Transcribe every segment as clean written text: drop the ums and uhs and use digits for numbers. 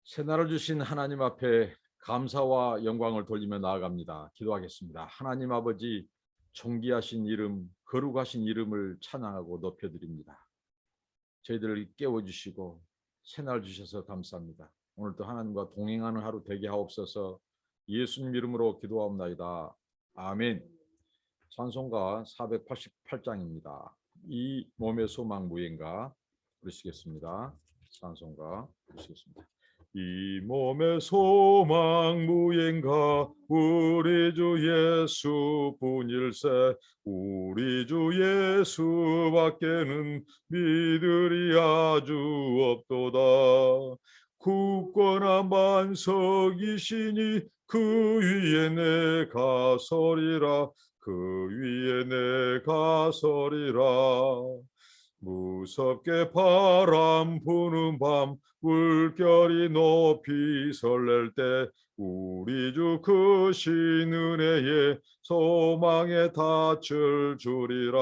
새날을 주신 하나님 앞에 감사와 영광을 돌리며 나아갑니다. 기도하겠습니다. 하나님 아버지, 존귀하신 이름, 거룩하신 이름을 찬양하고 높여드립니다. 저희들을 깨워주시고 새날 주셔서 감사합니다. 오늘도 하나님과 동행하는 하루 되게 하옵소서. 예수님 이름으로 기도하옵나이다. 아멘. 찬송가 488장입니다. 이 몸의 소망 무인가 부르시겠습니다. 찬송가 부르시겠습니다. 이 몸의 소망 무인가 우리 주 예수뿐일세. 우리 주 예수밖에는 믿으리 아주 없도다. 굳건한 반석이시니 그 위에 내가 서리라. 그 위에 내가 서리라. 무섭게 바람 부는 밤 물결이 높이 설렐 때 우리 주 크신 은혜에 소망에 닻을 주리라.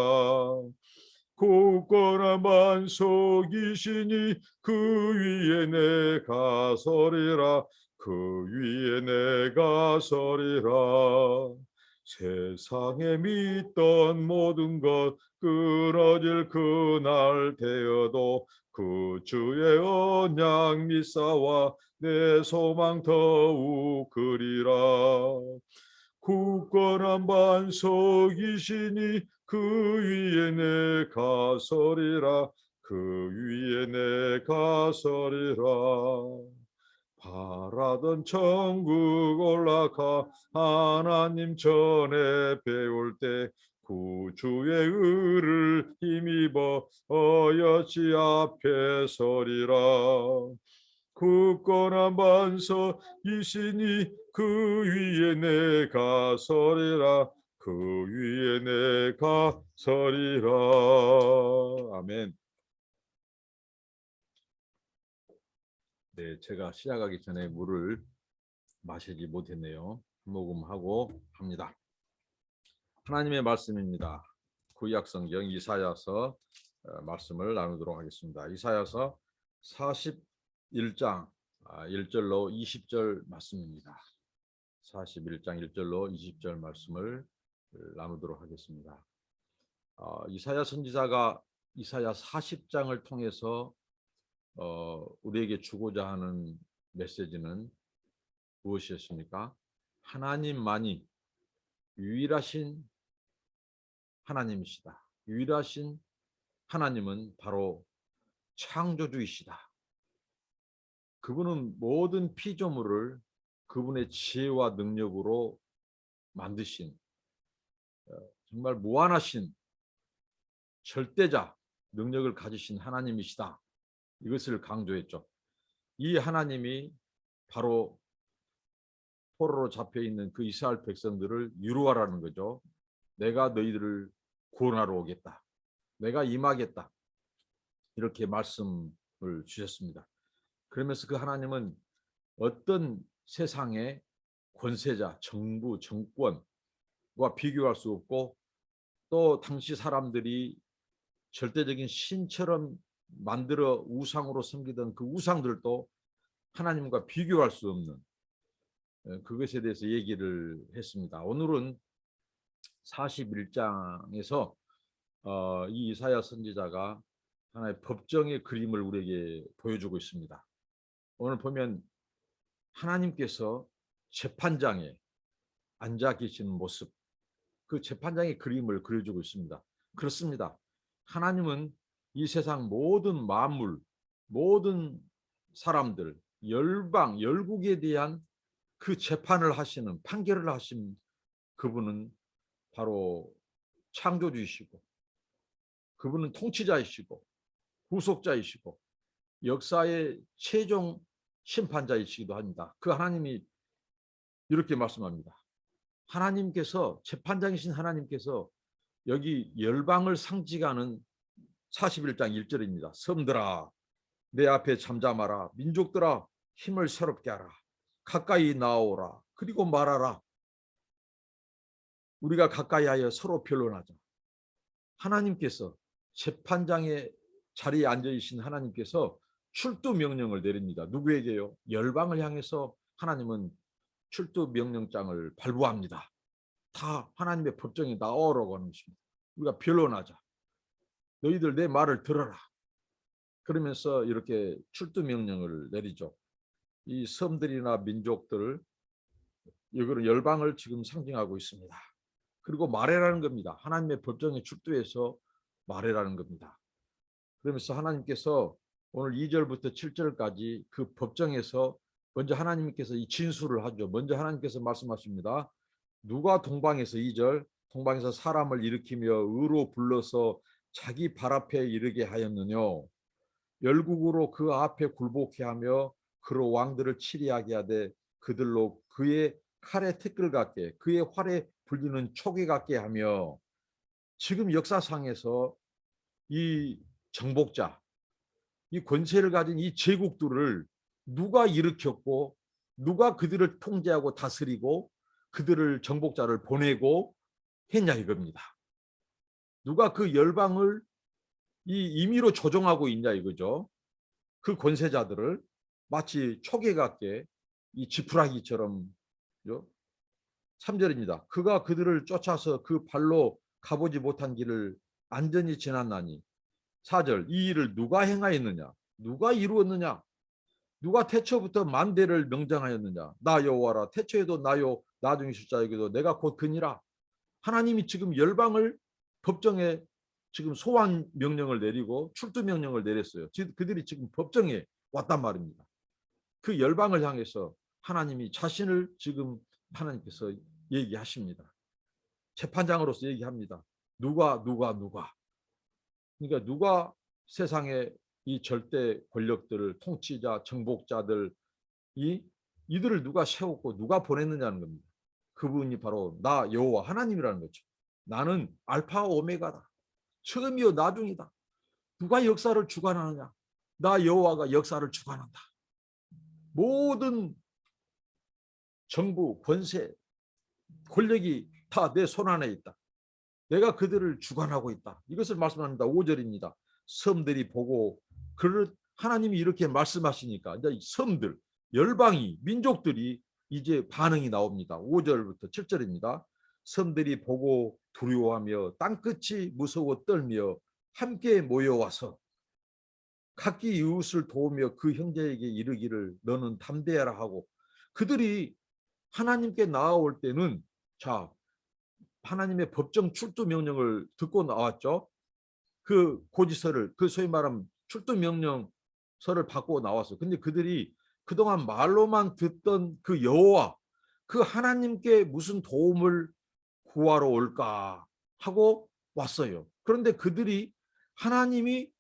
굳건한 반석이시니 그 위에 내가 서리라. 그 위에 내가 서리라. 세상에 믿던 모든 것 끊어질 그날 되어도 그 주의 언약 믿사와 내 소망 더욱 그리라. 굳건한 반석이시니 그 위에 내가 서리라. 그 위에 내가 서리라. 바라던 천국 올라가 하나님 전에 배울 때 구주의 의를 힘입어 어여지 앞에 서리라. 굳건한 반석이시니 그 위에 내가 서리라. 그 위에 내가 서리라. 아멘. 네, 제가 시작하기 전에 물을 마시지 못했네요. 한 모금하고 합니다. 하나님의 말씀입니다. 구약 성경 이사야서 말씀을 나누도록 하겠습니다. 이사야서 41장 1절로 20절 말씀입니다. 41장 1절로 20절 말씀을 나누도록 하겠습니다. 이사야 선지자가 이사야 40장을 통해서 우리에게 주고자 하는 메시지는 무엇이었습니까? 하나님만이 유일하신 하나님이시다. 유일하신 하나님은 바로 창조주이시다. 그분은 모든 피조물을 그분의 지혜와 능력으로 만드신 정말 무한하신 절대자 능력을 가지신 하나님이시다. 이것을 강조했죠. 이 하나님이 바로 포로로 잡혀있는 그 이스라엘 백성들을 위로하라는 거죠. 내가 너희들을 구원하러 오겠다. 내가 임하겠다. 이렇게 말씀을 주셨습니다. 그러면서 그 하나님은 어떤 세상의 권세자, 정부, 정권과 비교할 수 없고 또 당시 사람들이 절대적인 신처럼 만들어 우상으로 섬기던 그 우상들도 하나님과 비교할 수 없는 그것에 대해서 얘기를 했습니다. 오늘은 41장에서 이 이사야 선지자가 하나의 법정의 그림을 우리에게 보여주고 있습니다. 오늘 보면 하나님께서 재판장에 앉아 계시는 모습, 그 재판장의 그림을 그려주고 있습니다. 그렇습니다. 하나님은 이 세상 모든 만물, 모든 사람들, 열방, 열국에 대한 그 재판을 하시는, 판결을 하신 그분은 바로 창조주이시고 그분은 통치자이시고 후속자이시고 역사의 최종 심판자이시기도 합니다. 그 하나님이 이렇게 말씀합니다. 하나님께서 재판장이신 하나님께서 여기 열방을 상징하는 41장 1절입니다. 섬들아 내 앞에 잠잠하라. 민족들아 힘을 새롭게 하라. 가까이 나오라. 그리고 말하라. 우리가 가까이 하여 서로 변론하자. 하나님께서 재판장의 자리에 앉아 계신 하나님께서 출두 명령을 내립니다. 누구에게요? 열방을 향해서 하나님은 출두 명령장을 발부합니다. 다 하나님의 법정에 나오라고 하는 것입니다. 우리가 변론하자. 너희들 내 말을 들어라. 그러면서 이렇게 출두 명령을 내리죠. 이 섬들이나 민족들, 이거는 열방을 지금 상징하고 있습니다. 그리고 말해라는 겁니다. 하나님의 법정에 출두해서 말해라는 겁니다. 그러면서 하나님께서 오늘 2절부터 7절까지 그 법정에서 먼저 하나님께서 이 진술을 하죠. 먼저 하나님께서 말씀하십니다. 누가 동방에서 2절 동방에서 사람을 일으키며 의로 불러서 자기 발 앞에 이르게 하였느냐. 열국으로 그 앞에 굴복케 하며 그로 왕들을 치리하게 하되 그들로 그의 칼에 티끌 같게 그의 활에 불리는 촉이 같게 하며. 지금 역사상에서 이 정복자, 이 권세를 가진 이 제국들을 누가 일으켰고 누가 그들을 통제하고 다스리고 그들을 정복자를 보내고 했냐 이겁니다. 누가 그 열방을 이 임의로 조종하고 있냐 이거죠. 그 권세자들을 마치 초계 같게 이 지푸라기처럼. 3절입니다. 그가 그들을 쫓아서 그 발로 가보지 못한 길을 안전히 지났나니. 4절 이 일을 누가 행하였느냐 누가 이루었느냐 누가 태초부터 만대를 명장하였느냐. 나 여호와라 태초에도 나요 나중에 숫자에게도 내가 곧 그니라. 하나님이 지금 열방을 법정에 지금 소환 명령을 내리고 출두 명령을 내렸어요. 그들이 지금 법정에 왔단 말입니다. 그 열방을 향해서 하나님이 자신을 지금 하나님께서 얘기하십니다. 재판장으로서 얘기합니다. 누가. 그러니까 누가 세상에 이 절대 권력들을 통치자 정복자들 이들을 누가 세웠고 누가 보냈느냐는 겁니다. 그분이 바로 나 여호와 하나님이라는 거죠. 나는 알파 오메가다. 처음이요 나중이다. 누가 역사를 주관하느냐. 나 여호와가 역사를 주관한다. 모든 정부 권세 권력이 다 내 손안에 있다. 내가 그들을 주관하고 있다. 이것을 말씀합니다. 5절입니다. 섬들이 보고 하나님이 이렇게 말씀하시니까 이제 섬들 열방이 민족들이 이제 반응이 나옵니다. 5절부터 7절입니다. 섬들이 보고 두려워하며 땅끝이 무서워 떨며 함께 모여와서 각기 이웃을 도우며 그 형제에게 이르기를 너는 담대하라 하고. 그들이 하나님께 나아올 때는 자 하나님의 법정 출두 명령을 듣고 나왔죠. 그 고지서를 그 소위 말하면 출두 명령서를 받고 나왔어. 근데 그들이 그동안 말로만 듣던 그 여호와 그 하나님께 무슨 도움을 구하러 올까 하고 왔어요. 그런데 그들이 하나님이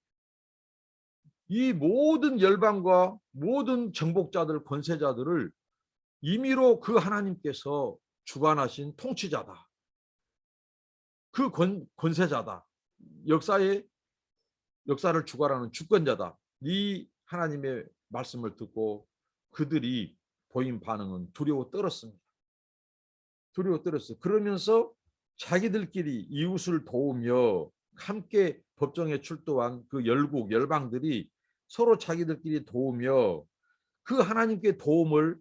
이 모든 열방과 모든 정복자들 권세자들을 임의로 그 하나님께서 주관하신 통치자다. 그 권세자다. 역사를 주관하는 주권자다. 이 하나님의 말씀을 듣고 그들이 보인 반응은 두려워 떨었습니다. 두려워 떨었어요. 그러면서 자기들끼리 이웃을 도우며 함께 법정에 출두한 그 열방들이 서로 자기들끼리 도우며 그 하나님께 도움을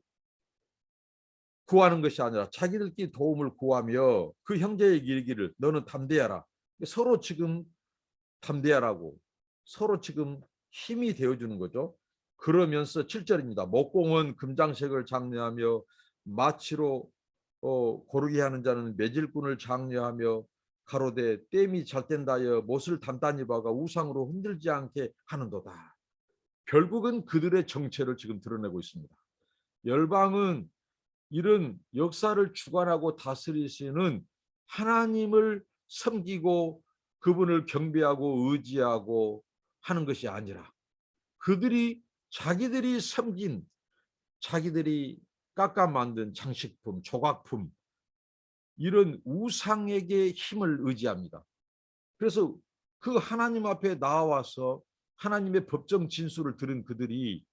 구하는 것이 아니라 자기들끼리 도움을 구하며 그 형제에게 이르기를 너는 담대하라. 서로 지금 담대하라고 서로 지금 힘이 되어주는 거죠. 그러면서 7절입니다. 목공은 금장색을 장려하며 마치로 고르게 하는 자는 매질꾼을 장려하며 가로되 땜이 잘된다여 못을 단단히 박아 우상으로 흔들지 않게 하는도다. 결국은 그들의 정체를 지금 드러내고 있습니다. 열방은 이런 역사를 주관하고 다스리시는 하나님을 섬기고 그분을 경배하고 의지하고 하는 것이 아니라 그들이 자기들이 섬긴 자기들이 깎아 만든 장식품, 조각품 이런 우상에게 힘을 의지합니다. 그래서 그 하나님 앞에 나와서 하나님의 법정 진술을 들은 그들이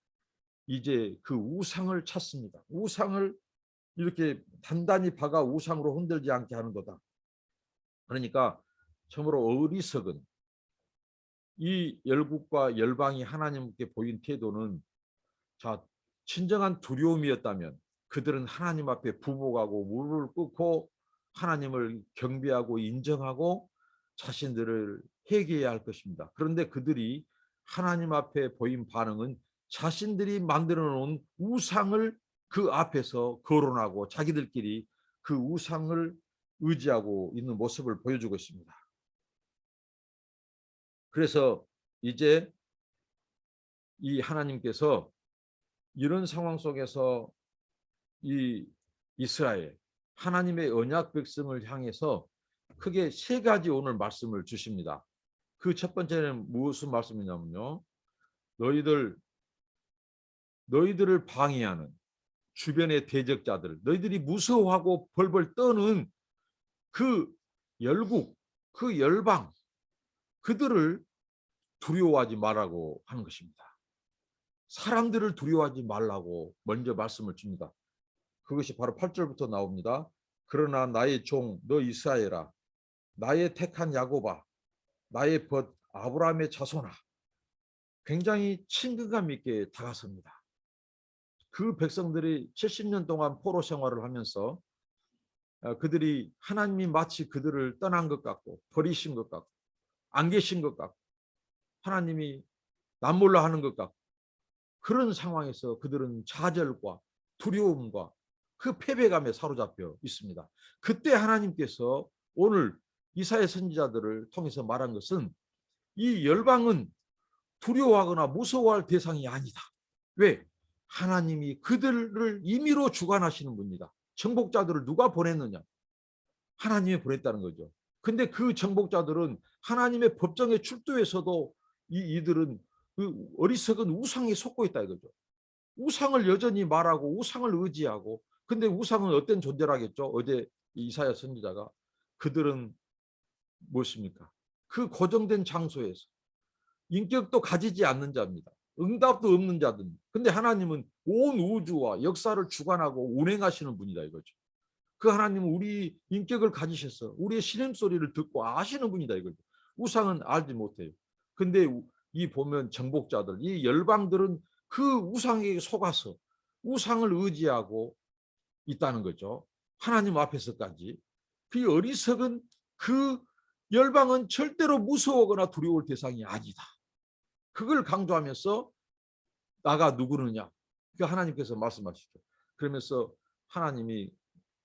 이제 그 우상을 찾습니다. 우상을 이렇게 단단히 박아 우상으로 흔들지 않게 하는 거다. 그러니까 참으로 어리석은 이 열국과 열방이 하나님께 보인 태도는 자, 진정한 두려움이었다면 그들은 하나님 앞에 부복하고 무릎을 꿇고 하나님을 경배하고 인정하고 자신들을 회개해야 할 것입니다. 그런데 그들이 하나님 앞에 보인 반응은 자신들이 만들어 놓은 우상을 그 앞에서 거론하고 자기들끼리 그 우상을 의지하고 있는 모습을 보여주고 있습니다. 그래서 이제 이 하나님께서 이런 상황 속에서 이 이스라엘 하나님의 언약 백성을 향해서 크게 세 가지 오늘 말씀을 주십니다. 그 첫 번째는 무슨 말씀이냐면요. 너희들을 방해하는 주변의 대적자들, 너희들이 무서워하고 벌벌 떠는 그 열국, 그 열방, 그들을 두려워하지 말라고 하는 것입니다. 사람들을 두려워하지 말라고 먼저 말씀을 줍니다. 그것이 바로 8절부터 나옵니다. 그러나 나의 종 너 이스라엘아, 나의 택한 야곱아, 나의 벗 아브라함의 자손아. 굉장히 친근감 있게 다가섭니다. 그 백성들이 70년 동안 포로 생활을 하면서 그들이 하나님이 마치 그들을 떠난 것 같고 버리신 것 같고 안 계신 것 같고 하나님이 남몰라 하는 것 같고 그런 상황에서 그들은 좌절과 두려움과 그 패배감에 사로잡혀 있습니다. 그때 하나님께서 오늘 이사야 선지자들을 통해서 말한 것은 이 열방은 두려워하거나 무서워할 대상이 아니다. 왜? 하나님이 그들을 임의로 주관하시는 분이다. 정복자들을 누가 보냈느냐? 하나님이 보냈다는 거죠. 근데 그 정복자들은 하나님의 법정에 출두해서도 이들은 그 어리석은 우상에 속고 있다 이거죠. 우상을 여전히 말하고 우상을 의지하고 근데 우상은 어떤 존재라겠죠? 어제 이사야 선지자가 그들은 무엇입니까? 그 고정된 장소에서 인격도 가지지 않는 자입니다. 응답도 없는 자들. 근데 하나님은 온 우주와 역사를 주관하고 운행하시는 분이다 이거죠. 그 하나님은 우리 인격을 가지셔서 우리의 신음소리를 듣고 아시는 분이다 이거죠. 우상은 알지 못해요. 근데 이 보면 정복자들, 이 열방들은 그 우상에게 속아서 우상을 의지하고 있다는 거죠. 하나님 앞에서까지. 그 어리석은 그 열방은 절대로 무서워하거나 두려울 대상이 아니다. 그걸 강조하면서 나가 누구느냐. 그 하나님께서 말씀하시죠. 그러면서 하나님이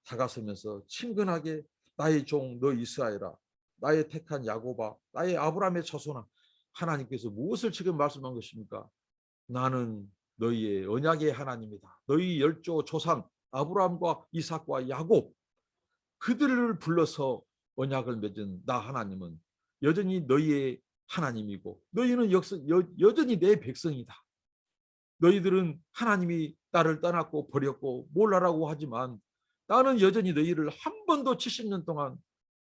다가서면서 친근하게 나의 종 너 이스라엘아, 나의 택한 야곱아, 나의 아브라함의 자손아. 하나님께서 무엇을 지금 말씀한 것입니까? 나는 너희의 언약의 하나님이다. 너희 열조 조상 아브라함과 이삭과 야곱 그들을 불러서 언약을 맺은 나 하나님은 여전히 너희의 하나님이고 너희는 여전히 내 백성이다. 너희들은 하나님이 나를 떠났고 버렸고 몰라라고 하지만 나는 여전히 너희를 한 번도 70년 동안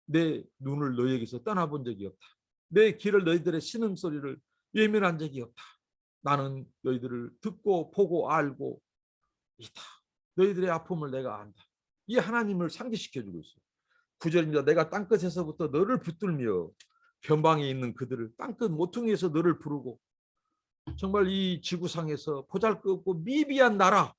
내 눈을 너희에게서 떠나본 적이 없다. 내 귀를 너희들의 신음소리를 예민한 적이 없다. 나는 너희들을 듣고 보고 알고 있다. 너희들의 아픔을 내가 안다. 이 하나님을 상기시켜주고 있어요. 9절입니다. 내가 땅끝에서부터 너를 붙들며 변방에 있는 그들을 땅끝 모퉁이에서 너를 부르고 정말 이 지구상에서 보잘것없고 미비한 나라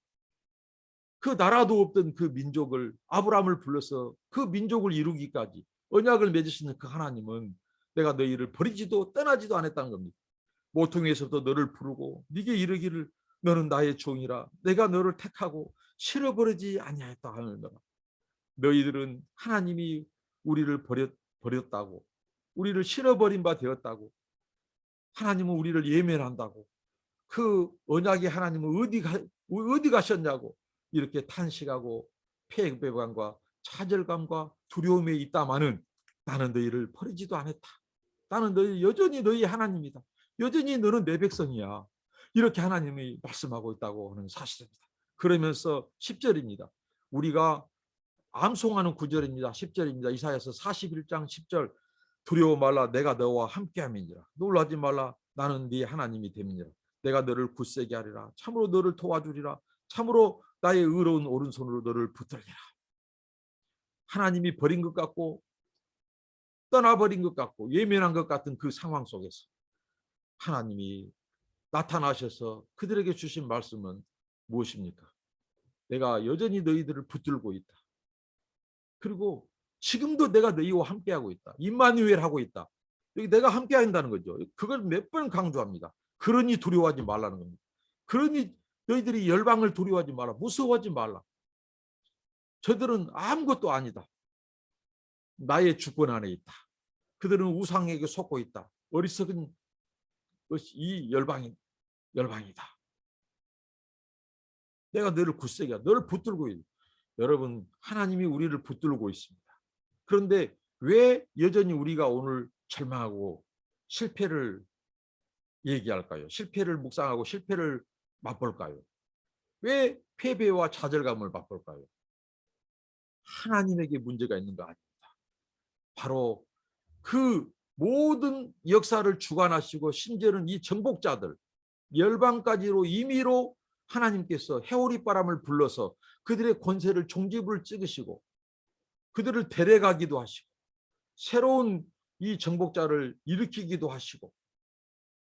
그 나라도 없던 그 민족을 아브라함을 불러서 그 민족을 이루기까지 언약을 맺으시는 그 하나님은 내가 너희를 버리지도 떠나지도 않았다는 겁니다. 모퉁이에서부터 너를 부르고 네게 이르기를 너는 나의 종이라 내가 너를 택하고 실어버리지 아니하였다 하느니라. 너희들은 하나님이 우리를 버렸다고 우리를 실어버린 바 되었다고 하나님은 우리를 예면한다고 그 언약의 하나님은 어디 가셨냐고 이렇게 탄식하고 패배감과 차절감과 두려움에 있다마는 나는 너희를 버리지도 않았다. 나는 너희 여전히 너희 하나님이다. 여전히 너는 내 백성이야. 이렇게 하나님이 말씀하고 있다고 하는 사실입니다. 그러면서 10절입니다. 우리가 암송하는 구절입니다. 10절입니다. 이사야서 41장 10절 두려워 말라 내가 너와 함께함이니라. 놀라지 말라 나는 네 하나님이 됨이니라. 내가 너를 굳세게 하리라. 참으로 너를 도와주리라. 참으로 나의 의로운 오른손으로 너를 붙들리라. 하나님이 버린 것 같고 떠나버린 것 같고 예면한 것 같은 그 상황 속에서 하나님이 나타나셔서 그들에게 주신 말씀은 무엇입니까? 내가 여전히 너희들을 붙들고 있다. 그리고 지금도 내가 너희와 함께하고 있다. 임마누엘 하고 있다. 여기 내가 함께한다는 거죠. 그걸 몇 번 강조합니다. 그러니 두려워하지 말라는 겁니다. 그러니 너희들이 열방을 두려워하지 말라. 무서워하지 말라. 저들은 아무것도 아니다. 나의 주권 안에 있다. 그들은 우상에게 속고 있다. 어리석은 것이 이 열방이다. 내가 너를 굳세게 너를 붙들고 있다. 여러분, 하나님이 우리를 붙들고 있습니다. 그런데 왜 여전히 우리가 오늘 절망하고 실패를 얘기할까요? 실패를 묵상하고 실패를 맛볼까요? 왜 패배와 좌절감을 맛볼까요? 하나님에게 문제가 있는 거 아닙니다. 바로 그 모든 역사를 주관하시고 심지어는 이 정복자들 열방까지로 임의로 하나님께서 해오리바람을 불러서 그들의 권세를 종지부를 찍으시고 그들을 데려가기도 하시고 새로운 이 정복자를 일으키기도 하시고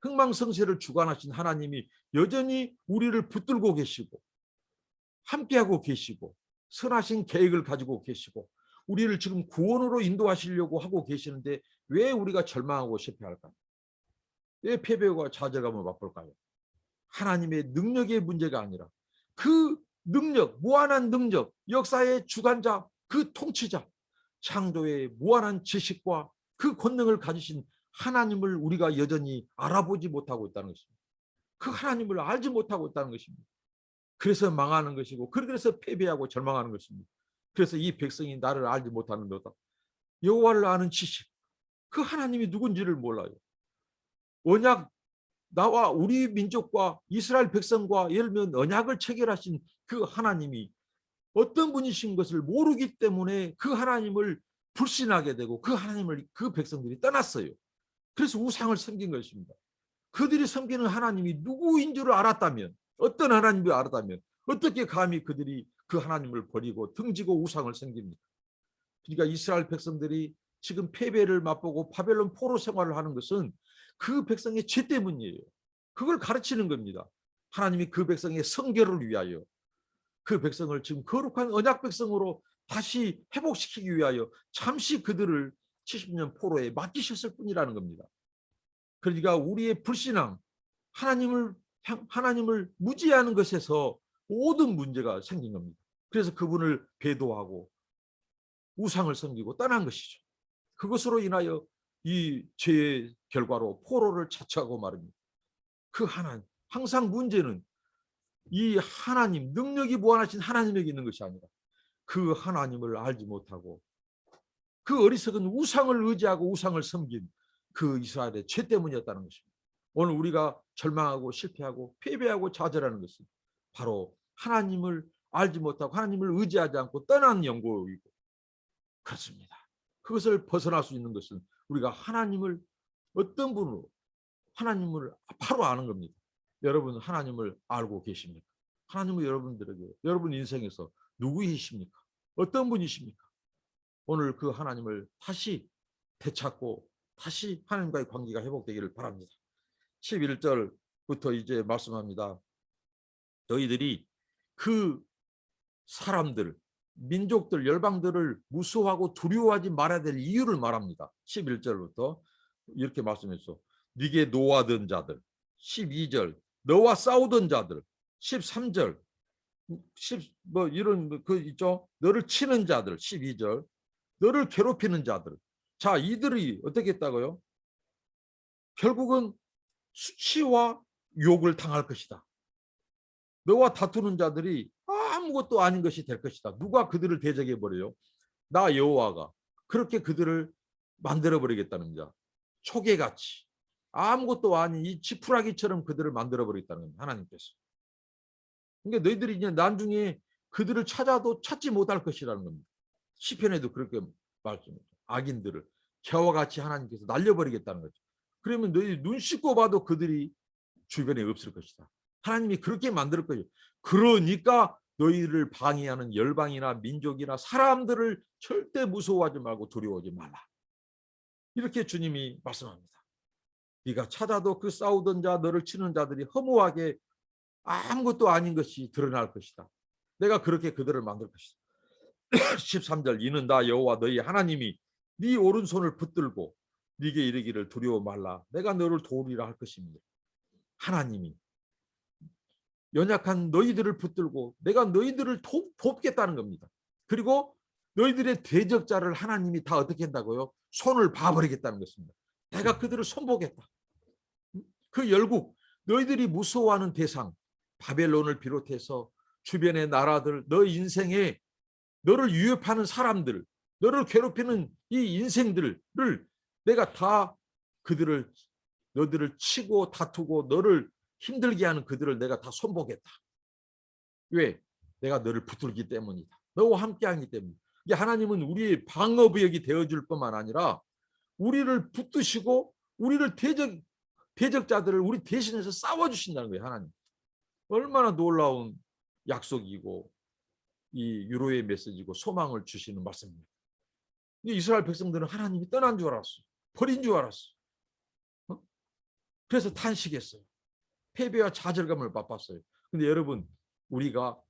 흥망성쇠를 주관하신 하나님이 여전히 우리를 붙들고 계시고 함께하고 계시고 선하신 계획을 가지고 계시고 우리를 지금 구원으로 인도하시려고 하고 계시는데 왜 우리가 절망하고 실패할까요? 왜 패배와 좌절감을 맛볼까요? 하나님의 능력의 문제가 아니라 그 능력, 무한한 능력, 역사의 주관자, 그 통치자, 창조의 무한한 지식과 그 권능을 가지신 하나님을 우리가 여전히 알아보지 못하고 있다는 것입니다. 그 하나님을 알지 못하고 있다는 것입니다. 그래서 망하는 것이고 그래서 패배하고 절망하는 것입니다. 그래서 이 백성이 나를 알지 못하는 거다. 여호와를 아는 지식, 그 하나님이 누군지를 몰라요. 언약, 나와 우리 민족과 이스라엘 백성과 예를 들면 언약을 체결하신 그 하나님이 어떤 분이신 것을 모르기 때문에 그 하나님을 불신하게 되고 그 하나님을 그 백성들이 떠났어요. 그래서 우상을 섬긴 것입니다. 그들이 섬기는 하나님이 누구인 줄 알았다면, 어떤 하나님을 알았다면 어떻게 감히 그들이 그 하나님을 버리고 등지고 우상을 섬깁니까? 그러니까 이스라엘 백성들이 지금 패배를 맛보고 바벨론 포로 생활을 하는 것은 그 백성의 죄 때문이에요. 그걸 가르치는 겁니다. 하나님이 그 백성의 성결을 위하여 그 백성을 지금 거룩한 언약 백성으로 다시 회복시키기 위하여 잠시 그들을 70년 포로에 맡기셨을 뿐이라는 겁니다. 그러니까 우리의 불신앙, 하나님을 무지하는 것에서 모든 문제가 생긴 겁니다. 그래서 그분을 배도하고 우상을 섬기고 떠난 것이죠. 그것으로 인하여 이 죄의 결과로 포로를 자처하고 말입니다. 그 하나님, 항상 문제는 이 하나님, 능력이 무한하신 하나님에게 있는 것이 아니라 그 하나님을 알지 못하고 그 어리석은 우상을 의지하고 우상을 섬긴 그 이스라엘의 죄 때문이었다는 것입니다. 오늘 우리가 절망하고 실패하고 패배하고 좌절하는 것은 바로 하나님을 알지 못하고 하나님을 의지하지 않고 떠난 연고이고 그렇습니다. 그것을 벗어날 수 있는 것은 우리가 하나님을 어떤 분으로 하나님을 바로 아는 겁니다. 여러분 하나님을 알고 계십니까? 하나님은 여러분들에게 여러분 인생에서 누구이십니까? 어떤 분이십니까? 오늘 그 하나님을 다시 되찾고 다시 하나님과의 관계가 회복되기를 바랍니다. 11절부터 이제 말씀합니다. 너희들이 그 사람들, 민족들, 열방들을 무서워하고 두려워하지 말아야 될 이유를 말합니다. 11절부터 이렇게 말씀했어. 네게 노하던 자들. 12절 너와 싸우던 자들. 13절 뭐 이런 그 있죠. 너를 치는 자들. 12절 너를 괴롭히는 자들. 자, 이들이 어떻게 했다고요? 결국은 수치와 욕을 당할 것이다. 너와 다투는 자들이 아무것도 아닌 것이 될 것이다. 누가 그들을 대적해 버려요? 나 여호와가 그렇게 그들을 만들어 버리겠다는 자. 초계같이 아무것도 아닌 이 지푸라기처럼 그들을 만들어 버리겠다는 겁니다. 하나님께서. 그러니까 너희들이 이제 나중에 그들을 찾아도 찾지 못할 것이라는 겁니다. 시편에도 그렇게 말씀해요. 악인들을 개와 같이 하나님께서 날려버리겠다는 거죠. 그러면 너희 눈 씻고 봐도 그들이 주변에 없을 것이다. 하나님이 그렇게 만들 거예요. 그러니까 너희를 방해하는 열방이나 민족이나 사람들을 절대 무서워하지 말고 두려워하지 말라. 이렇게 주님이 말씀합니다. 네가 찾아도 그 싸우던 자 너를 치는 자들이 허무하게 아무것도 아닌 것이 드러날 것이다. 내가 그렇게 그들을 만들 것이다. 13절 이는 나 여호와 너희 하나님이 네 오른손을 붙들고 네게 이르기를 두려워 말라. 내가 너를 도우리라 할 것입니다. 하나님이 연약한 너희들을 붙들고 내가 너희들을 돕겠다는 겁니다. 그리고 너희들의 대적자를 하나님이 다 어떻게 한다고요? 손을 봐버리겠다는 것입니다. 내가 그들을 손보겠다. 그 열국 너희들이 무서워하는 대상 바벨론을 비롯해서 주변의 나라들 너 인생에 너를 위협하는 사람들 너를 괴롭히는 이 인생들을 내가 다 그들을 너들을 치고 다투고 너를 힘들게 하는 그들을 내가 다 손보겠다. 왜? 내가 너를 붙들기 때문이다. 너와 함께하기 때문이다. 이게 하나님은 우리의 방어구역이 되어줄 뿐만 아니라 우리를 붙드시고 우리를 대적자들을 우리 대신해서 싸워주신다는 거예요. 하나님. 얼마나 놀라운 약속이고 이 유로의 메시지고 소망을 주시는 말씀입니다. 이스라엘 백성들은 하나님이 떠난 줄 알았어. 버린 줄 알았어. 그래서 탄식했어요. 패배와 좌절감을 맛봤어요. 근데 여러분 우리가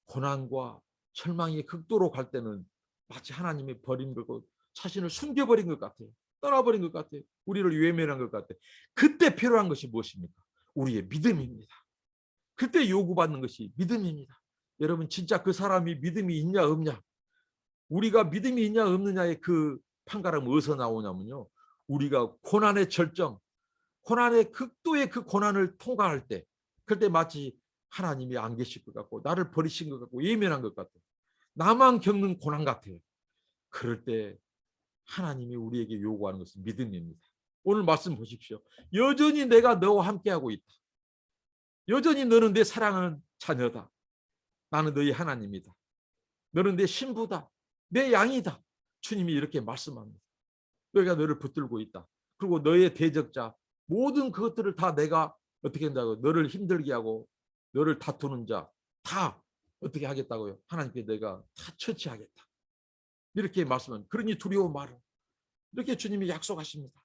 고난과 절망이 극도로 갈 때는 마치 하나님이 버린 거고 자신을 숨겨버린 것 같아요. 떠나버린 것 같아요. 우리를 외면한 것 같아요. 그때 필요한 것이 무엇입니까? 우리의 믿음입니다. 그때 요구받는 것이 믿음입니다. 여러분 진짜 그 사람이 믿음이 있냐 없냐 우리가 믿음이 있냐 없느냐의 그 판가름은 어디서 나오냐면요. 우리가 고난의 절정 고난의 극도의 그 고난을 통과할 때 그때 마치 하나님이 안 계실 것 같고 나를 버리신 것 같고 예민한 것 같아요. 나만 겪는 고난 같아요. 그럴 때 하나님이 우리에게 요구하는 것은 믿음입니다. 오늘 말씀 보십시오. 여전히 내가 너와 함께하고 있다. 여전히 너는 내 사랑하는 자녀다. 나는 너희 하나님이다. 너는 내 신부다. 내 양이다. 주님이 이렇게 말씀합니다. 너희가 너를 붙들고 있다. 그리고 너의 대적자 모든 그것들을 다 내가 어떻게 한다고 너를 힘들게 하고 너를 다투는 자 다 어떻게 하겠다고요? 하나님께 내가 다 처치하겠다. 이렇게 말씀은 그러니 두려워 말아. 이렇게 주님이 약속하십니다.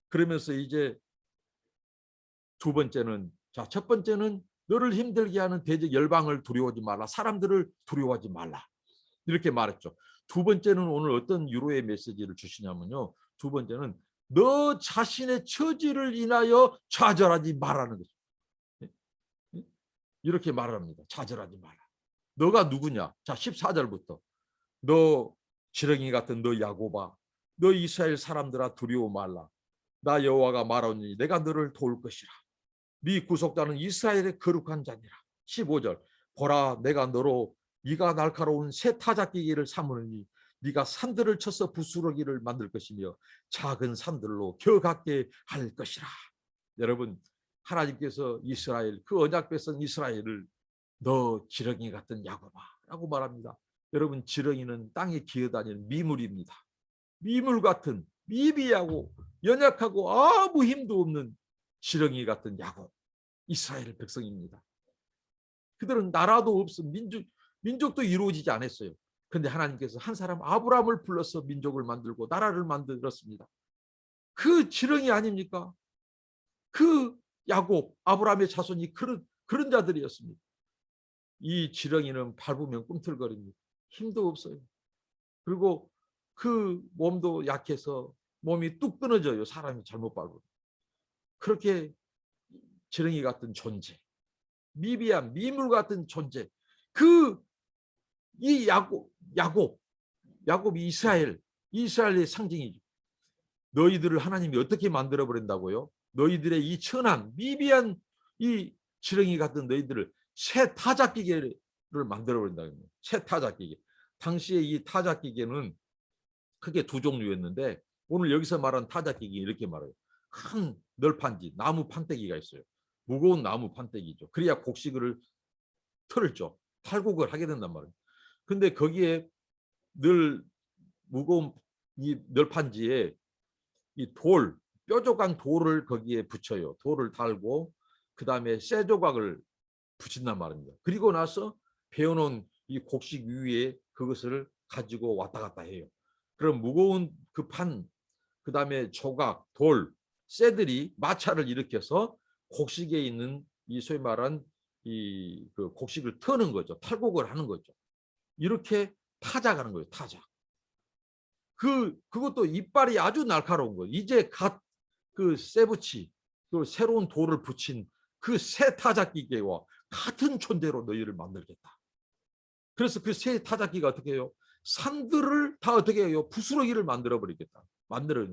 그러면서 이제 두 번째는 첫 번째는 너를 힘들게 하는 대적 열방을 두려워하지 말라. 사람들을 두려워하지 말라. 이렇게 말했죠. 두 번째는 오늘 어떤 유로의 메시지를 주시냐면요. 두 번째는 너 자신의 처지를 인하여 좌절하지 말라는 거죠. 이렇게 말합니다. 좌절하지 마라. 너가 누구냐? 자, 14절부터. 너 지렁이 같은 너 야곱아. 너 이스라엘 사람들아 두려워 말라. 나 여호와가 말하오니 내가 너를 도울 것이라. 네 구속자는 이스라엘의 거룩한 자니라. 15절. 보라 내가 너로 네가 날카로운 새 타작기기를 삼으니 네가 산들을 쳐서 부스러기를 만들 것이며 작은 산들로 겨같게 할 것이라. 여러분 하나님께서 이스라엘 그 언약 백성 이스라엘을 너 지렁이 같은 야곱아라고 말합니다. 여러분 지렁이는 땅에 기어다니는 미물입니다. 미물 같은 미비하고 연약하고 아무 힘도 없는 지렁이 같은 야곱 이스라엘 백성입니다. 그들은 나라도 없음 민족도 이루어지지 않았어요. 그런데 하나님께서 한 사람 아브라함을 불러서 민족을 만들고 나라를 만들었습니다. 그 지렁이 아닙니까? 그 야곱 아브라함의 자손이 그런 자들이었습니다. 이 지렁이는 밟으면 꿈틀거립니다. 힘도 없어요. 그리고 그 몸도 약해서 몸이 뚝 끊어져요. 사람이 잘못 밟으면. 그렇게 지렁이 같은 존재, 미비한 미물 같은 존재. 이 야곱이 이스라엘의 상징이죠. 너희들을 하나님이 어떻게 만들어 버린다고요? 너희들의 이 천한 미비한 이 지렁이 같은 너희들을 새 타작기계를 만들어 버린다. 새 타작기계. 당시에 이 타작기계는 크게 두 종류였는데 오늘 여기서 말한 타작기계 이렇게 말해요. 큰 널판지 나무 판때기가 있어요. 무거운 나무 판때기죠. 그래야 곡식을 털죠. 탈곡을 하게 된단 말이에요. 근데 거기에 늘 무거운 이 널판지에 이 뾰족한 돌을 거기에 붙여요. 돌을 달고 그 다음에 쇠 조각을 붙인단 말입니다. 그리고 나서 베어놓은 이 곡식 위에 그것을 가지고 왔다 갔다 해요. 그럼 무거운 그 판, 그 다음에 조각, 돌 새들이 마차를 일으켜서 곡식에 있는 이 소위 말한 이 그 곡식을 터는 거죠. 탈곡을 하는 거죠. 이렇게 타작하는 거예요. 타작. 그것도 이빨이 아주 날카로운 거예요. 이제 갓 그 쇠붙이 그 새로운 돌을 붙인 그 새 타작기계와 같은 존재로 너희를 만들겠다. 그래서 그 새 타작기가 어떻게 해요? 산들을 다 어떻게 해요? 부스러기를 만들어 버리겠다. 만들어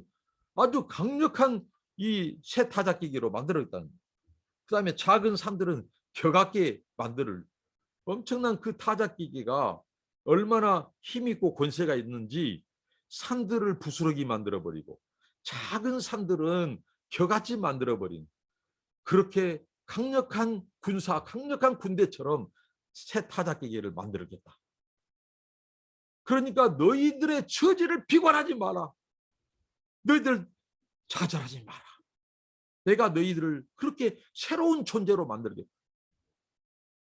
아주 강력한 이 새 타작기계로 만들어겠다는. 그다음에 작은 산들은 격하게 만들 엄청난 그 타작기계가 얼마나 힘있고 권세가 있는지 산들을 부스러기 만들어버리고 작은 산들은 겨같이 만들어버린 그렇게 강력한 군사, 강력한 군대처럼 새 타작기계를 만들겠다. 그러니까 너희들의 처지를 비관하지 마라. 너희들 좌절하지 마라. 내가 너희들을 그렇게 새로운 존재로 만들겠다.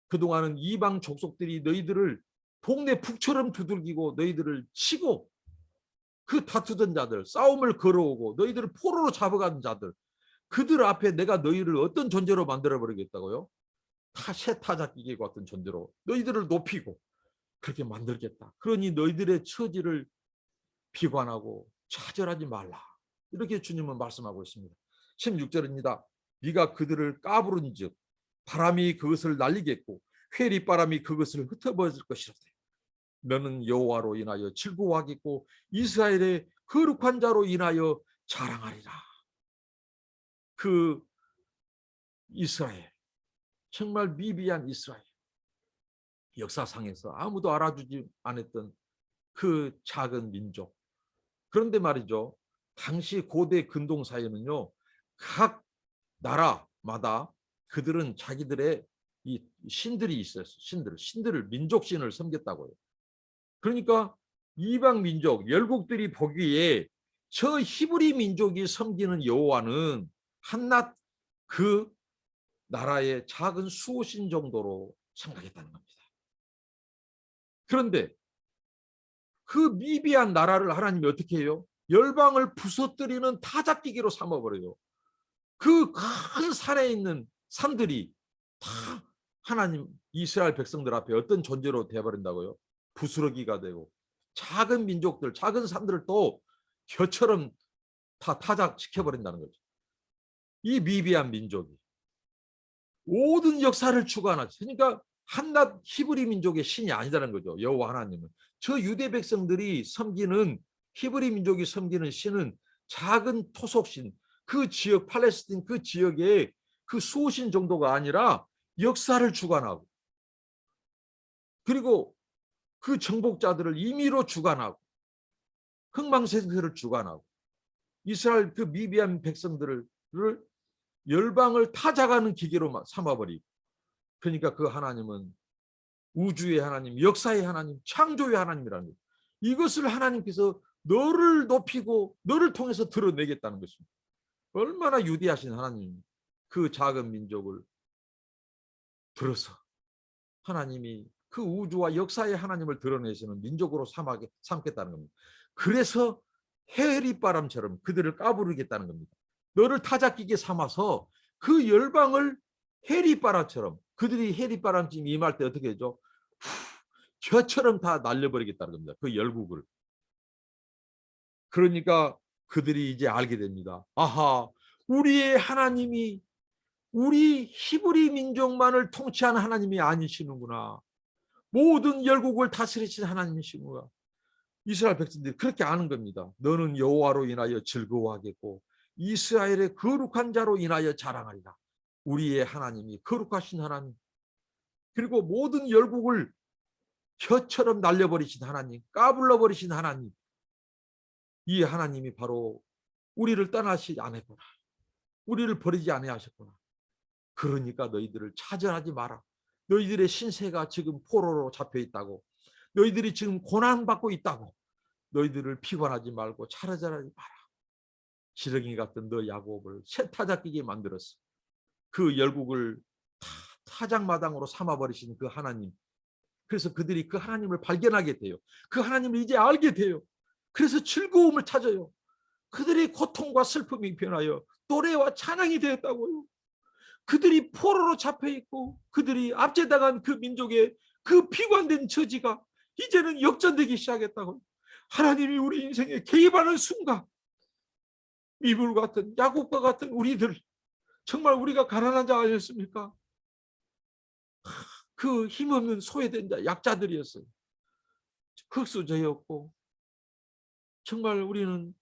그동안은 이방 족속들이 너희들을 동네 북처럼 두들기고 너희들을 치고 그 다투던 자들, 싸움을 걸어오고 너희들을 포로로 잡아가는 자들, 그들 앞에 내가 너희를 어떤 존재로 만들어버리겠다고요? 새 타작기계 같은 존재로 너희들을 높이고 그렇게 만들겠다. 그러니 너희들의 처지를 비관하고 좌절하지 말라. 이렇게 주님은 말씀하고 있습니다. 16절입니다. 네가 그들을 까부른 즉 바람이 그것을 날리겠고 회리바람이 그것을 흩어버릴 것이라. 너는 여호와로 인하여 즐거워하겠고 이스라엘의 거룩한 자로 인하여 자랑하리라. 그 이스라엘, 정말 미비한 이스라엘, 역사상에서 아무도 알아주지 않았던 그 작은 민족. 그런데 말이죠, 당시 고대 근동사회는요, 각 나라마다 그들은 자기들의 이 신들이 있었어요. 신들을 민족신을 섬겼다고요. 그러니까 이방 민족, 열국들이 보기에 저 히브리 민족이 섬기는 여호와는 한낱 그 나라의 작은 수호신 정도로 생각했다는 겁니다. 그런데 그 미비한 나라를 하나님이 어떻게 해요? 열방을 부서뜨리는 타작기계로 삼아버려요. 그 큰 산에 있는 산들이 다 하나님 이스라엘 백성들 앞에 어떤 존재로 되어버린다고요? 부스러기가 되고 작은 민족들, 작은 산들을 또 겨처럼 다 타작시켜버린다는 거죠. 이 미비한 민족이 모든 역사를 주관하죠. 그러니까 한낱 히브리 민족의 신이 아니다는 거죠. 여호와 하나님은. 저 유대 백성들이 섬기는 히브리 민족이 섬기는 신은 작은 토속신, 그 지역 팔레스틴 그 지역의 그 수호신 정도가 아니라 역사를 주관하고 그리고 그 정복자들을 임의로 주관하고 흥망생쇠를 주관하고 이스라엘 그 미비한 백성들을 열방을 타작하는 기계로 삼아버리고 그러니까 그 하나님은 우주의 하나님, 역사의 하나님, 창조의 하나님이라는 거예요. 이것을 하나님께서 너를 높이고 너를 통해서 드러내겠다는 것입니다. 얼마나 유대하신 하나님, 그 작은 민족을 들어서 하나님이 그 우주와 역사의 하나님을 드러내시는 민족으로 삼겠다는 겁니다. 그래서 해리바람처럼 그들을 까부르겠다는 겁니다. 너를 타작기계 삼아서 그 열방을 해리바람처럼 그들이 해리바람쯤 임할 때 어떻게 하죠? 겨처럼 다 날려버리겠다는 겁니다. 그 열국을. 그러니까 그들이 이제 알게 됩니다. 아하, 우리의 하나님이 우리 히브리 민족만을 통치하는 하나님이 아니시는구나. 모든 열국을 다스리신 하나님이시구나. 이스라엘 백성들이 그렇게 아는 겁니다. 너는 여호와로 인하여 즐거워하겠고 이스라엘의 거룩한 자로 인하여 자랑하리라. 우리의 하나님이 거룩하신 하나님, 그리고 모든 열국을 혀처럼 날려버리신 하나님, 까불러버리신 하나님, 이 하나님이 바로 우리를 떠나시지 않았구나. 우리를 버리지 아니하셨구나. 그러니까 너희들을 차별하지 마라. 너희들의 신세가 지금 포로로 잡혀 있다고, 너희들이 지금 고난받고 있다고, 너희들을 피곤하지 말고 차별하지 마라. 지렁이 같은 너 야곱을 새 타작기게 만들었어. 그 열국을 타작마당으로 삼아버리신 그 하나님. 그래서 그들이 그 하나님을 발견하게 돼요. 그 하나님을 이제 알게 돼요. 그래서 즐거움을 찾아요. 그들의 고통과 슬픔이 변하여 노래와 찬양이 되었다고요. 그들이 포로로 잡혀 있고 그들이 압제당한 그 민족의 그 비관된 처지가 이제는 역전되기 시작했다고요. 하나님이 우리 인생에 개입하는 순간 미불 같은 야곱과 같은 우리들, 정말 우리가 가난한 자 아니었습니까? 그 힘없는 소외된 자, 약자들이었어요. 흙수저였고 정말 우리는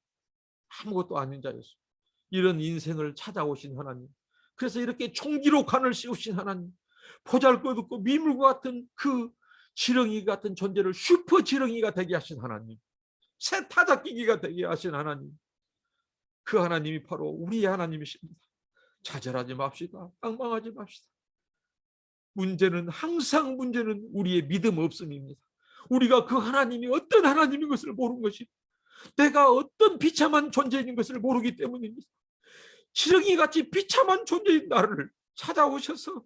아무것도 아닌 자였어요. 이런 인생을 찾아오신 하나님, 그래서 이렇게 총기로 관을 씌우신 하나님, 보잘것없고 미물과 같은 그 지렁이 같은 존재를 슈퍼 지렁이가 되게 하신 하나님, 새 타작기기가 되게 하신 하나님, 그 하나님이 바로 우리의 하나님이십니다. 좌절하지 맙시다. 앙망하지 맙시다. 항상 문제는 우리의 믿음 없음입니다. 우리가 그 하나님이 어떤 하나님인 것을 모르는 것이, 내가 어떤 비참한 존재인 것을 모르기 때문입니다. 지렁이같이 비참한 존재인 나를 찾아오셔서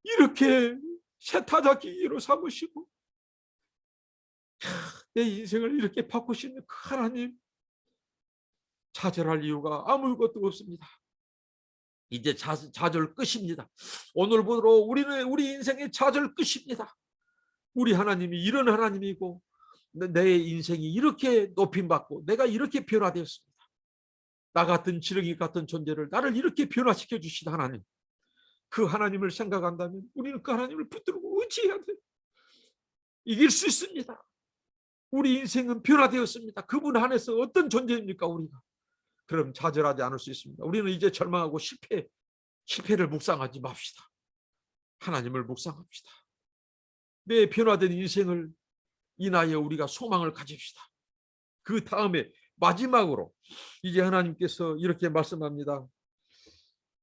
이렇게 새타작기기로 삼으시고 내 인생을 이렇게 바꾸시는 그 하나님, 좌절할 이유가 아무것도 없습니다. 이제 좌절 끝입니다. 오늘부로 우리는 우리 인생의 좌절 끝입니다. 우리 하나님이 이런 하나님이고 내 인생이 이렇게 높임받고 내가 이렇게 변화되었습니다. 나 같은 지렁이 같은 존재를 나를 이렇게 변화시켜 주신 하나님, 그 하나님을 생각한다면 우리는 그 하나님을 붙들고 의지해야 돼요. 이길 수 있습니다. 우리 인생은 변화되었습니다. 그분 안에서 어떤 존재입니까 우리가? 그럼 좌절하지 않을 수 있습니다. 우리는 이제 절망하고 실패를 묵상하지 맙시다. 하나님을 묵상합시다. 내 변화된 인생을 인하여 우리가 소망을 가집시다. 그 다음에 마지막으로 이제 하나님께서 이렇게 말씀합니다.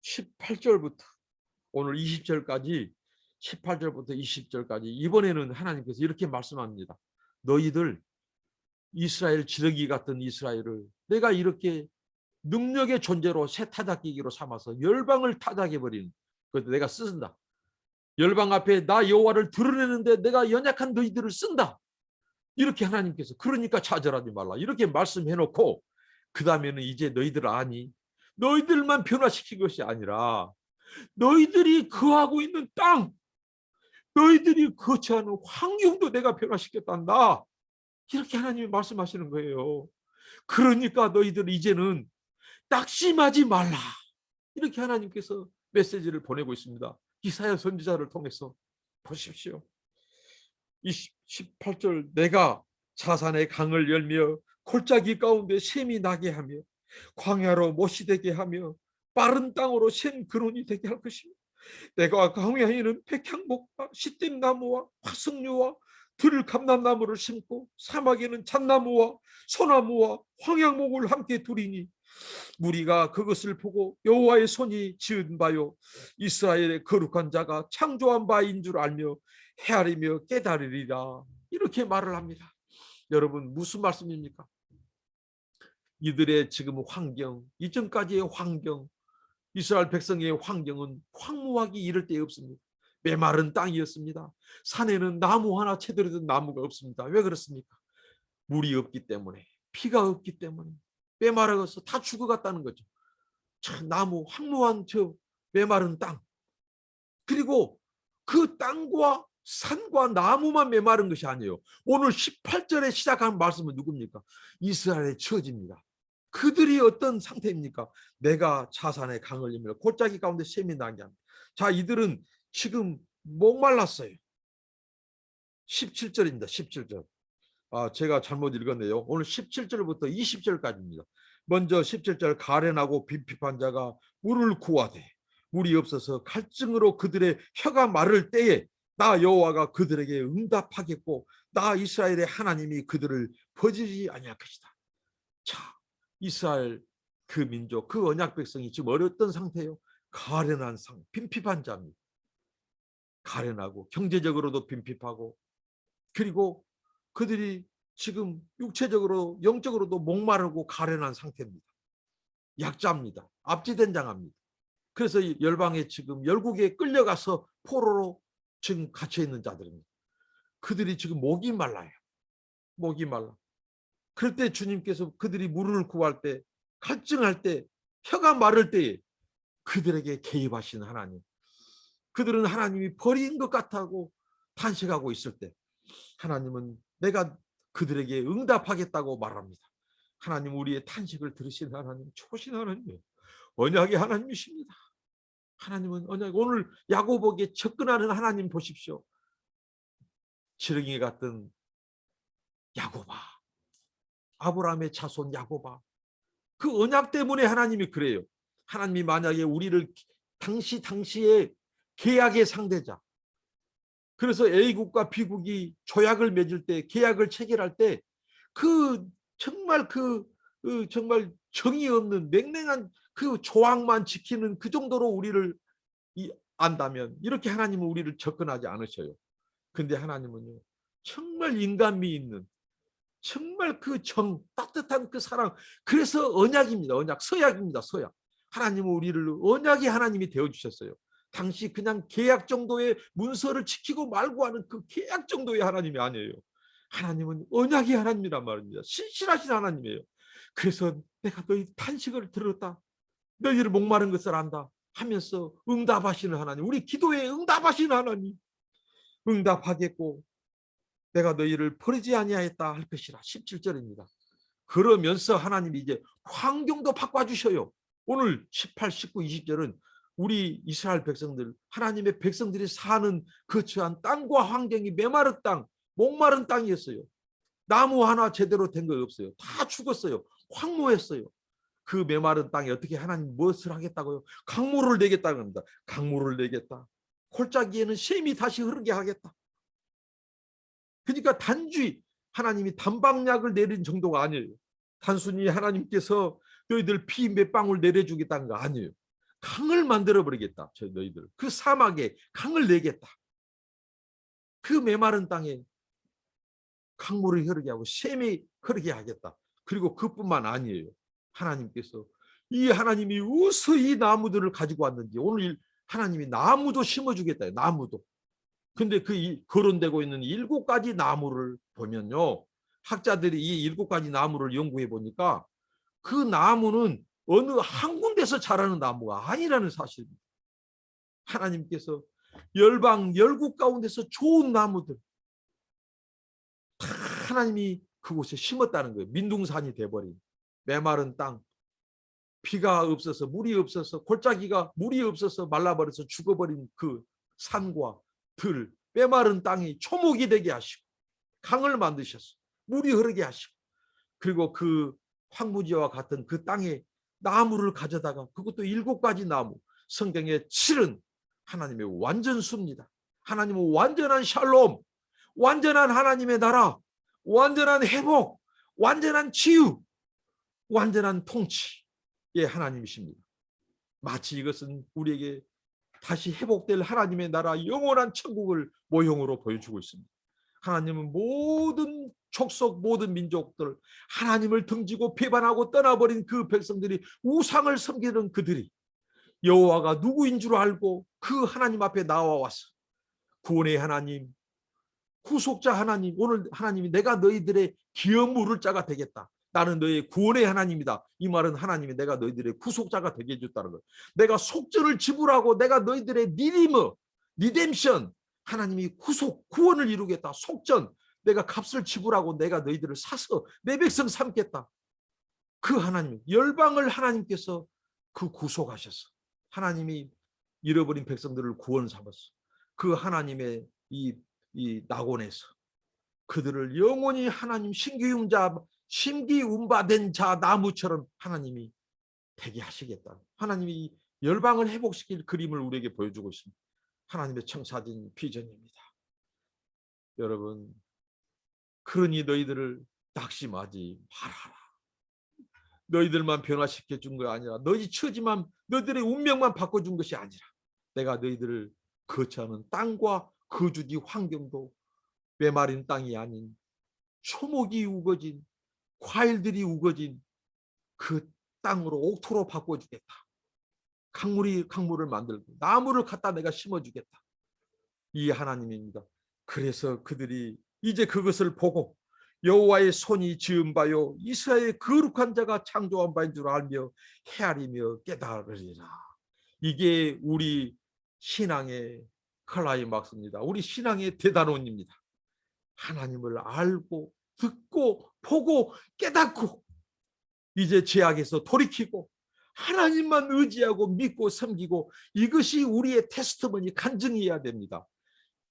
18절부터 오늘 20절까지, 18절부터 20절까지 이번에는 하나님께서 이렇게 말씀합니다. 너희들 이스라엘 지렁이 같은 이스라엘을 내가 이렇게 능력의 존재로 새 타작기기로 삼아서 열방을 타작해버리는, 그것도 내가 쓴다. 열방 앞에 나 여호와를 드러내는데 내가 연약한 너희들을 쓴다. 이렇게 하나님께서, 그러니까 좌절하지 말라 이렇게 말씀해놓고 그 다음에는 이제 너희들 아니, 너희들만 변화시킨 것이 아니라 너희들이 거하고 있는 땅, 너희들이 거처하는 환경도 내가 변화시켰단다. 이렇게 하나님이 말씀하시는 거예요. 그러니까 너희들 이제는 낙심하지 말라. 이렇게 하나님께서 메시지를 보내고 있습니다. 이사야 선지자를 통해서 보십시오. 18절, 내가 사산의 강을 열며 골짜기 가운데 샘이 나게 하며 광야로 못이 되게 하며 빠른 땅으로 샘 근원이 되게 할 것입니다. 내가 광야에는 백향목과 시띠나무와 화석류와 들감람나무를 심고 사막에는 잣나무와 소나무와 황양목을 함께 두리니 무리가 그것을 보고 여호와의 손이 지은 바요 이스라엘의 거룩한 자가 창조한 바인 줄 알며 헤아리며 깨달으리라. 이렇게 말을 합니다. 여러분, 무슨 말씀입니까? 이들의 지금 환경, 이전까지의 환경, 이스라엘 백성의 환경은 황무하기 이를 데 없습니다. 메마른 땅이었습니다. 산에는 나무 하나 채들어든 나무가 없습니다. 왜 그렇습니까? 물이 없기 때문에, 피가 없기 때문에 메마르어서 다 죽어갔다는 거죠. 참 나무 황무한 저 메마른 땅, 그리고 그 땅과 산과 나무만 메마른 것이 아니에요. 오늘 18절에 시작한 말씀은 누굽니까? 이스라엘의 처지입니다. 그들이 어떤 상태입니까? 내가 자산의 강을 열며 골짜기 가운데 샘이 나게 합니다. 자, 이들은 지금 목말랐어요. 17절입니다. 17절. 제가 잘못 읽었네요. 오늘 17절부터 20절까지입니다. 먼저 17절, 가련하고 빈핍한 자가 물을 구하되 물이 없어서 갈증으로 그들의 혀가 마를 때에 나 여호와가 그들에게 응답하겠고 나 이스라엘의 하나님이 그들을 버리지 아니할 것이다. 자, 이스라엘 그 민족, 그 언약 백성이 지금 어렸던 상태예요. 가련한 상, 빈핍한 자입니다. 가련하고 경제적으로도 빈핍하고, 그리고 그들이 지금 육체적으로 영적으로도 목마르고 가련한 상태입니다. 약자입니다. 압제된장합니다. 그래서 열방에 지금 열국에 끌려가서 포로로 지금 갇혀 있는 자들입니다. 그들이 지금 목이 말라요. 목이 말라. 그럴 때 주님께서 그들이 물을 구할 때, 갈증할 때, 혀가 마를 때에 그들에게 개입하신 하나님. 그들은 하나님이 버린 것 같다고 탄식하고 있을 때 하나님은 내가 그들에게 응답하겠다고 말합니다. 하나님, 우리의 탄식을 들으신 하나님, 좋으신 하나님이에요. 언약의 하나님이십니다. 하나님은 언약, 오늘 야고보에게 접근하는 하나님 보십시오. 지렁이 같은 야고바, 아브라함의 자손 야고바, 그 언약 때문에 하나님이 그래요. 하나님이 만약에 우리를 당시에 계약의 상대자, 그래서 A국과 B국이 조약을 맺을 때, 계약을 체결할 때 정말 정말 정의 없는 맹맹한 그 조항만 지키는 그 정도로 우리를 안다면 이렇게 하나님은 우리를 접근하지 않으셔요. 근데 하나님은요, 정말 인간미 있는, 정말 그 따뜻한 그 사랑, 그래서 언약입니다. 언약, 서약입니다. 서약. 하나님은 우리를 언약의 하나님이 되어주셨어요. 당시 그냥 계약 정도의 문서를 지키고 말고 하는 그 계약 정도의 하나님이 아니에요. 하나님은 언약의 하나님이란 말입니다. 신실하신 하나님이에요. 그래서 내가 너희 탄식을 들었다, 너희를 목마른 것을 안다 하면서 응답하시는 하나님, 우리 기도에 응답하시는 하나님, 응답하겠고 내가 너희를 버리지 아니하였다 할 것이라. 17절입니다. 그러면서 하나님이 이제 환경도 바꿔주셔요. 오늘 18, 19, 20절은 우리 이스라엘 백성들, 하나님의 백성들이 사는 거처한 땅과 환경이 메마른 땅, 목마른 땅이었어요. 나무 하나 제대로 된 거 없어요. 다 죽었어요. 황무했어요. 그 메마른 땅에 어떻게 하나님 무엇을 하겠다고요? 강물을 내겠다고 합니다. 강물을 내겠다. 골짜기에는 샘이 다시 흐르게 하겠다. 그러니까 단지 하나님이 단방약을 내린 정도가 아니에요. 단순히 하나님께서 너희들 피 몇 방울 내려주겠다는 거 아니에요. 강을 만들어 버리겠다. 저 너희들 그 사막에 강을 내겠다. 그 메마른 땅에 강물을 흐르게 하고 샘이 흐르게 하겠다. 그리고 그뿐만 아니에요. 하나님께서 이 하나님이 어디서 이 나무들을 가지고 왔는지, 오늘 하나님이 나무도 심어주겠다. 나무도. 근데 그 거론되고 있는 7가지 나무를 보면요, 학자들이 이 7가지 나무를 연구해 보니까 그 나무는 어느 한 군데서 자라는 나무가 아니라는 사실입니다. 하나님께서 열방 10국 가운데서 좋은 나무들 다 하나님이 그곳에 심었다는 거예요. 민둥산이 돼버린 메마른 땅, 비가 없어서 물이 없어서 골짜기가 물이 없어서 말라버려서 죽어버린 그 산과 들, 메마른 땅이 초목이 되게 하시고 강을 만드셨어. 물이 흐르게 하시고, 그리고 그 황무지와 같은 그 땅에 나무를 가져다가, 그것도 7가지 나무, 성경에 7은 하나님의 완전수입니다. 하나님은 완전한 샬롬, 완전한 하나님의 나라, 완전한 회복, 완전한 치유, 완전한 통치의 하나님이십니다. 마치 이것은 우리에게 다시 회복될 하나님의 나라, 영원한 천국을 모형으로 보여주고 있습니다. 하나님은 모든 족속, 모든 민족들, 하나님을 등지고 배반하고 떠나버린 그 백성들이, 우상을 섬기는 그들이 여호와가 누구인 줄 알고 그 하나님 앞에 나와왔어. 구원의 하나님, 구속자 하나님, 오늘 하나님이 내가 너희들의 기업 물을 자가 되겠다. 나는 너의 구원의 하나님이다. 이 말은 하나님이 내가 너희들의 구속자가 되게 해줬다는 거예요. 내가 속전을 지불하고 내가 너희들의 리뎀션, 하나님이 구원을 이루겠다. 속전, 내가 값을 지불하고 내가 너희들을 사서 내 백성 삼겠다. 그 하나님, 열방을 하나님께서 그 구속하셨어. 하나님이 잃어버린 백성들을 구원 삼았어. 그 하나님의 이 낙원에서 그들을 영원히 하나님 심기운바된 자 나무처럼 하나님이 되게 하시겠다. 하나님이 열방을 회복시킬 그림을 우리에게 보여주고 있습니다. 하나님의 청사진 비전입니다. 여러분, 그러니 너희들을 낙심하지 말아라. 너희들만 변화시켜 준 거 아니라, 너희 처지만, 너희들의 운명만 바꿔준 것이 아니라, 내가 너희들을 거처하는 땅과 거주지 환경도 메마른 땅이 아닌 초목이 우거진, 과일들이 우거진 그 땅으로, 옥토로 바꿔주겠다. 강물을 만들고 나무를 갖다 내가 심어주겠다. 이 하나님입니다. 그래서 그들이 이제 그것을 보고 여호와의 손이 지은 바요 이스라엘의 거룩한 자가 창조한 바인 줄 알며 헤아리며 깨달으리라. 이게 우리 신앙의 클라이막스입니다. 우리 신앙의 대단원입니다. 하나님을 알고 듣고 보고 깨닫고 이제 죄악에서 돌이키고 하나님만 의지하고 믿고 섬기고, 이것이 우리의 테스트머니 간증이어야 됩니다.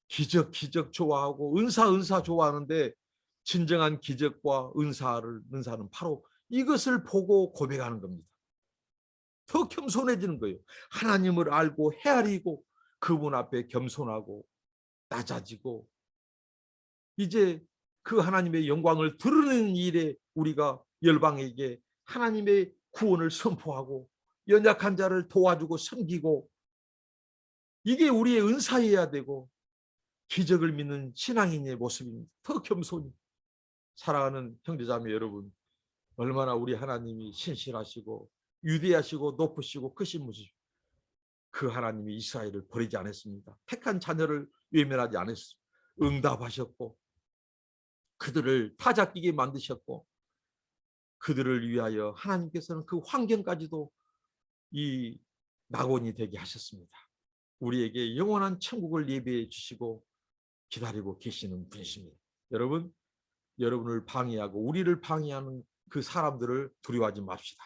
기적 좋아하고 은사 좋아하는데 진정한 기적과 은사는 바로 이것을 보고 고백하는 겁니다. 더 겸손해지는 거예요. 하나님을 알고 헤아리고 그분 앞에 겸손하고 낮아지고, 이제 그 하나님의 영광을 드러내는 일에 우리가 열방에게 하나님의 구원을 선포하고 연약한 자를 도와주고 섬기고, 이게 우리의 은사여야 되고 기적을 믿는 신앙인의 모습입니다. 더 겸손히. 사랑하는 형제자매 여러분, 얼마나 우리 하나님이 신실하시고 위대하시고 높으시고 크신 분이시고, 그 하나님이 이스라엘을 버리지 않았습니다. 택한 자녀를 외면하지 않았습니다. 응답하셨고 그들을 타작끼게 만드셨고, 그들을 위하여 하나님께서는 그 환경까지도 이 낙원이 되게 하셨습니다. 우리에게 영원한 천국을 예비해 주시고 기다리고 계시는 분이십니다. 여러분, 여러분을 방해하고 우리를 방해하는 그 사람들을 두려워하지 맙시다.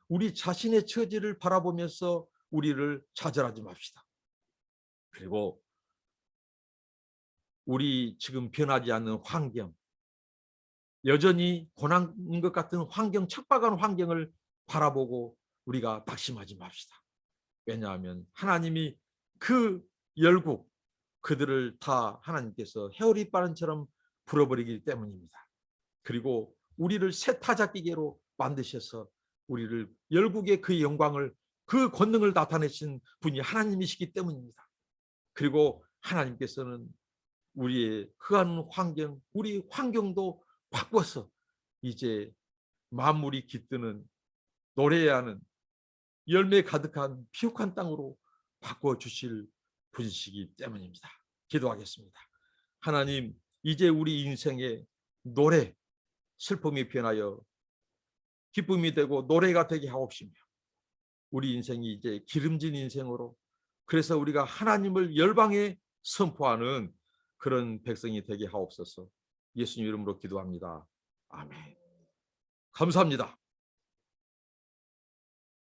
우리 자신의 처지를 바라보면서 우리를 좌절하지 맙시다. 그리고 우리 지금 변하지 않는 환경, 여전히 고난인 것 같은 환경, 척박한 환경을 바라보고 우리가 낙심하지 맙시다. 왜냐하면 하나님이 그 열국, 그들을 다 하나님께서 헤어리 바람처럼 불어버리기 때문입니다. 그리고 우리를 새 타작기계로 만드셔서 우리를 열국의 그 영광을, 그 권능을 나타내신 분이 하나님이시기 때문입니다. 그리고 하나님께서는 우리의 흑한 환경, 우리 환경도 바꿔서 이제 만물이 깃드는, 노래해야 하는 열매 가득한 비옥한 땅으로 바꿔주실 분이시기 때문입니다. 기도하겠습니다. 하나님, 이제 우리 인생의 노래, 슬픔이 변하여 기쁨이 되고 노래가 되게 하옵시며, 우리 인생이 이제 기름진 인생으로, 그래서 우리가 하나님을 열방에 선포하는 그런 백성이 되게 하옵소서. 예수님 이름으로 기도합니다. 아멘. 감사합니다.